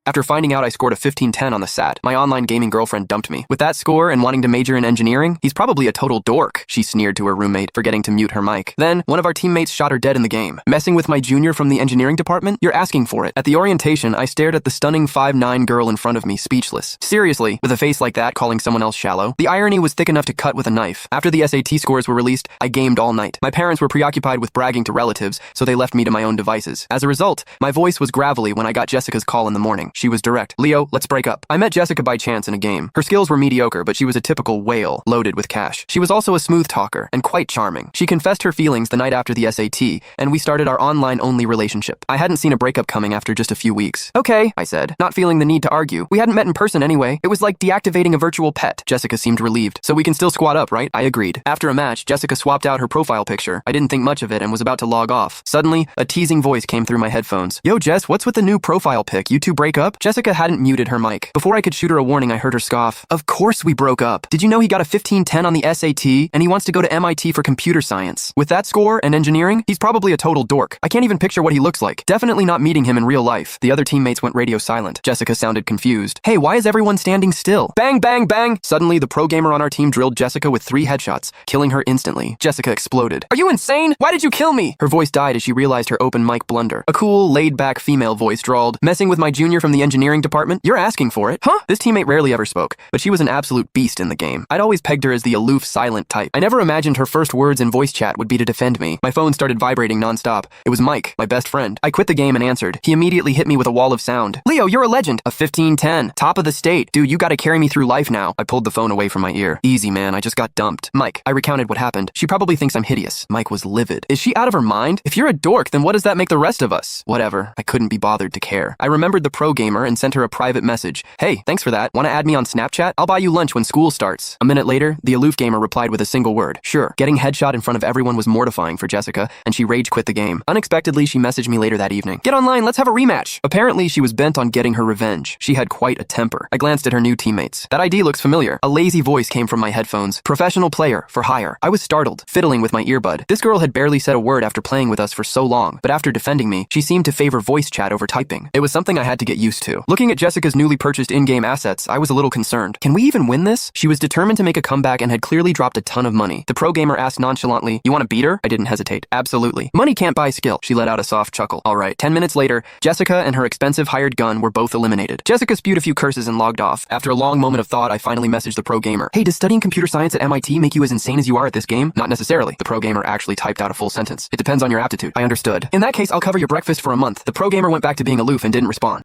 After finding out I scored a 1510 on the SAT, my online gaming girlfriend dumped me. With that score and wanting to major in engineering, he's probably a total dork, she sneered to her roommate, forgetting to mute her mic. Then, one of our teammates shot her dead in the game. Messing with my junior from the engineering department? You're asking for it. At the orientation, I stared at the stunning 5'9" girl in front of me, speechless. Seriously, with a face like that, calling someone else shallow? The irony was thick enough to cut with a knife. After the SAT scores were released, I gamed all night. My parents were preoccupied with bragging to relatives, so they left me to my own devices. As a result, my voice was gravelly when I got Jessica's call in the morning. She was direct. Leo, let's break up. I met Jessica by chance in a game. Her skills were mediocre, but she was a typical whale, loaded with cash. She was also a smooth talker, and quite charming. She confessed her feelings the night after the SAT, and we started our online-only relationship. I hadn't seen a breakup coming after just a few weeks. Okay, I said, not feeling the need to argue. We hadn't met in person anyway. It was like deactivating a virtual pet. Jessica seemed relieved. So we can still squat up, right? I agreed. After a match, Jessica swapped out her profile picture. I didn't think much of it and was about to log off. Suddenly, a teasing voice came through my headphones. Yo, Jess, what's with the new profile pic? You two break up? Jessica hadn't muted her mic. Before I could shoot her a warning, I heard her scoff. Of course we broke up. Did you know he got a 1510 on the SAT and he wants to go to MIT for computer science? With that score and engineering, he's probably a total dork. I can't even picture what he looks like. Definitely not meeting him in real life. The other teammates went radio silent. Jessica sounded confused. Hey, why is everyone standing still? Bang, bang, bang! Suddenly, the pro gamer on our team drilled Jessica with 3 headshots, killing her instantly. Jessica exploded. Are you insane? Why did you kill me? Her voice died as she realized her open mic blunder. A cool, laid-back female voice drawled, messing with my junior from the engineering department? You're asking for it. Huh? This teammate rarely ever spoke, but she was an absolute beast in the game. I'd always pegged her as the aloof, silent type. I never imagined her first words in voice chat would be to defend me. My phone started vibrating nonstop. It was Mike, my best friend. I quit the game and answered. He immediately hit me with a wall of sound. Leo, you're a legend. A 1510. Top of the state. Dude, you gotta carry me through life now. I pulled the phone away from my ear. Easy, man. I just got dumped. Mike, I recounted what happened. She probably thinks I'm hideous. Mike was livid. Is she out of her mind? If you're a dork, then what does that make the rest of us? Whatever. I couldn't be bothered to care. I remembered the pro gamer and sent her a private message. Hey, thanks for that. Wanna add me on Snapchat? I'll buy you lunch when school starts. A minute later, the aloof gamer replied with a single word. Sure. Getting headshot in front of everyone was mortifying for Jessica, and she rage quit the game. Unexpectedly, she messaged me later that evening. Get online, let's have a rematch. Apparently, she was bent on getting her revenge. She had quite a temper. I glanced at her new teammates. That ID looks familiar. A lazy voice came from my headphones. Professional player, for hire. I was startled, fiddling with my earbud. This girl had barely said a word after playing with us for so long, but after defending me, she seemed to favor voice chat over typing. It was something I had to get used to. Looking at Jessica's newly purchased in-game assets, I was a little concerned. Can we even win this? She was determined to make a comeback and had clearly dropped a ton of money. The pro gamer asked nonchalantly, you want to beat her? I didn't hesitate. Absolutely. Money can't buy skill. She let out a soft chuckle. All right. 10 minutes later, Jessica and her expensive hired gun were both eliminated. Jessica spewed a few curses and logged off. After a long moment of thought, I finally messaged the pro gamer. Hey, does studying computer science at MIT make you as insane as you are at this game? Not necessarily. The pro gamer actually typed out a full sentence. It depends on your aptitude. I understood. In that case, I'll cover your breakfast for a month. The pro gamer went back to being aloof and didn't respond.